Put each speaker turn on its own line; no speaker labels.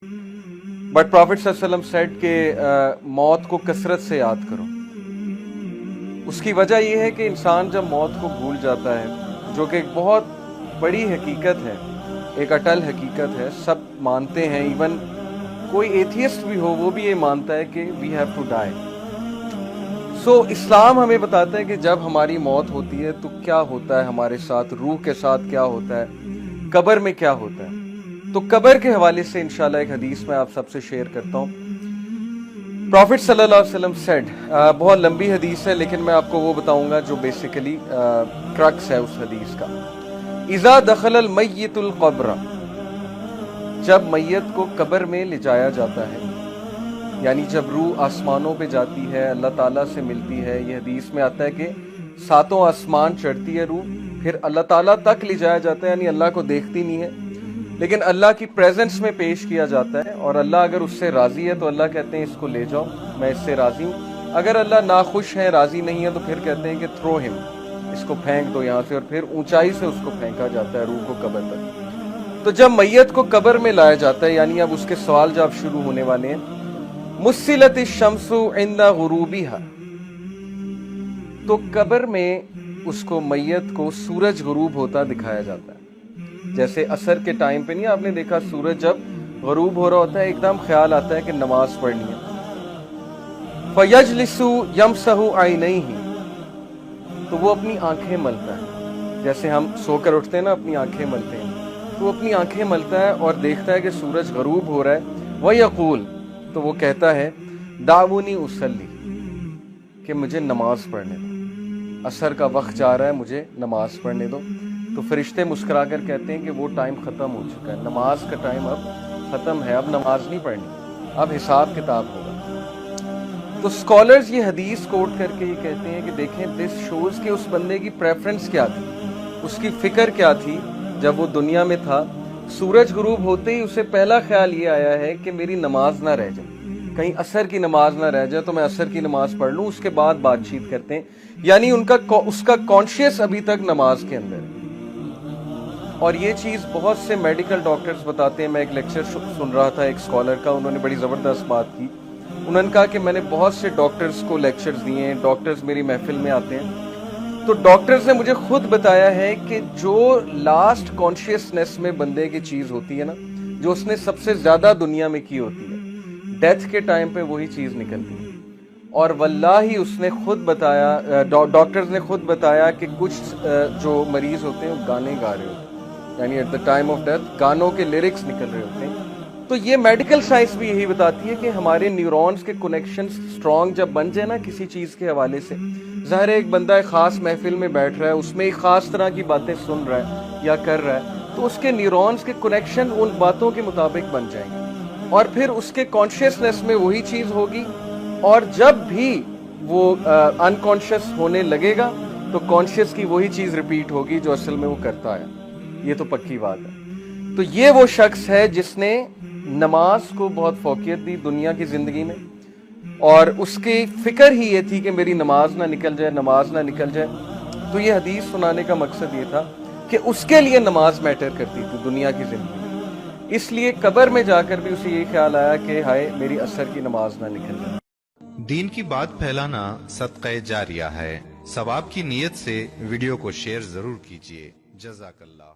But profit सल्लल्लाहु अलैहि वसल्लम सेड कि मौत को कसरत से याद करो। उसकी वजह यह है कि इंसान जब मौत को भूल जाता है, जो कि एक बहुत बड़ी हकीकत है, एक अटल हकीकत है, सब मानते हैं, इवन कोई एथियस्ट भी हो वो भी ये मानता है कि वी हैव टू डाई। सो इस्लाम हमें बताता है कि जब हमारी मौत होती है तो क्या होता है हमारे साथ, रूह के साथ क्या होता है, कब्र में क्या होता है। तो कब्र के हवाले से इंशाल्लाह एक हदीस मैं आप सबसे शेयर करता हूँ। प्रॉफिट सल्लल्लाहु अलैहि वसल्लम सेड, बहुत लंबी हदीस है लेकिन मैं आपको वो बताऊंगा जो बेसिकली क्रक्स है उस हदीस का। इज़ा दखलल मय्यितुल क़ब्र, जब मैयत को कब्र में ले जाया जाता है, यानी जब रूह आसमानों पे जाती है, अल्लाह ताला से मिलती है। ये हदीस में आता है कि 7 आसमान चढ़ती है रूह, फिर अल्लाह ताला तक ले जाया जाता है, यानी अल्लाह को देखती नहीं है लेकिन अल्लाह की प्रेजेंस में पेश किया जाता है। और अल्लाह अगर उससे राजी है तो अल्लाह कहते हैं इसको ले जाओ, मैं इससे राजी हूँ। अगर अल्लाह नाखुश है, राजी नहीं है, तो फिर कहते हैं कि थ्रो हिम, इसको फेंक दो यहाँ से, और फिर ऊंचाई से उसको फेंका जाता है रूह को कब्र तक। तो जब मैयत को कब्र में लाया जाता है, यानी अब उसके सवाल जवाब शुरू होने वाले हैं। मुस्सिलत शम्सु इंदा गुरूबिहा, तो कब्र में उसको मैयत को सूरज गुरूब होता दिखाया जाता है। जैसे असर के टाइम पे नहीं आपने देखा, सूरज जब गुरूब हो रहा होता है एकदम ख्याल आता है कि नमाज पढ़नी है। फयजलिसु यमसहु आइनैहि, तो वो अपनी आंखें मलता है, जैसे हम सोकर उठते हैं ना अपनी आंखें मलते हैं, तो वो अपनी आंखें मलता है और देखता है कि सूरज गुरूब हो रहा है। वयक़ूल, तो वो कहता है दाऊनी उसल्ली, कि मुझे नमाज पढ़ने दो, असर का वक्त जा रहा है, मुझे नमाज पढ़ने दो। तो फरिश्ते मुस्कुराकर कहते हैं कि वो टाइम ख़त्म हो चुका है, नमाज का टाइम अब ख़त्म है, अब नमाज नहीं पढ़नी, अब हिसाब किताब होगा। तो स्कॉलर्स ये हदीस कोट करके ये कहते हैं कि देखें, दिस शोज़ कि उस बंदे की प्रेफरेंस क्या थी, उसकी फ़िक्र क्या थी जब वो दुनिया में था। सूरज गुरूब होते ही उसे पहला ख्याल ये आया है कि मेरी नमाज ना रह जाए, कहीं असर की नमाज ना रह जाए, तो मैं असर की नमाज पढ़ लूँ, उसके बाद बातचीत करते हैं। यानी उसका कॉन्शियस अभी तक नमाज के अंदर है। और ये चीज़ बहुत से मेडिकल डॉक्टर्स बताते हैं। मैं एक लेक्चर सुन रहा था एक स्कॉलर का, उन्होंने बड़ी ज़बरदस्त बात की। उन्होंने कहा कि मैंने बहुत से डॉक्टर्स को लेक्चर्स दिए हैं, डॉक्टर्स मेरी महफिल में आते हैं, तो डॉक्टर्स ने मुझे खुद बताया है कि जो लास्ट कॉन्शियसनेस में बंदे की चीज़ होती है ना, जो उसने सबसे ज़्यादा दुनिया में की होती है, डेथ के टाइम पे वही चीज़ निकलती है। और वल्लाही उसने खुद बताया, डॉक्टर्स ने खुद बताया कि कुछ जो मरीज़ होते हैं वो गाने गा रहे होते हैं, यानी at the time of death गानों के लिरिक्स निकल रहे होते हैं। तो ये मेडिकल साइंस भी यही बताती है कि हमारे न्यूरॉन्स के कनेक्शन स्ट्रॉन्ग जब बन जाए ना किसी चीज़ के हवाले से, ज़ाहिर है एक बंदा एक ख़ास महफिल में बैठ रहा है, उसमें एक ख़ास तरह की बातें सुन रहा है या कर रहा है, तो उसके न्यूरॉन्स के कनेक्शन उन बातों के मुताबिक बन जाएंगे और फिर उसके कॉन्शियसनेस में वही चीज़ होगी। और जब भी वो अनकॉन्शियस होने लगेगा तो कॉन्शियस की वही चीज़ रिपीट होगी जो असल में वो करता है। ये तो पक्की बात है। तो ये वो शख्स है जिसने नमाज को बहुत फौकियत दी दुनिया की ज़िंदगी में, और उसकी फ़िक्र ही ये थी कि मेरी नमाज ना निकल जाए, नमाज ना निकल जाए। तो ये हदीस सुनाने का मकसद ये था कि उसके लिए नमाज मैटर करती थी दुनिया की ज़िंदगी में, इसलिए कब्र में जाकर भी उसे ये ख्याल आया कि हाय मेरी असर की नमाज ना निकल जाए।
दीन की बात फैलाना सदक़े जारिया है। सवाब की नीयत से वीडियो को शेयर जरूर कीजिए। जज़ाकल्लाह।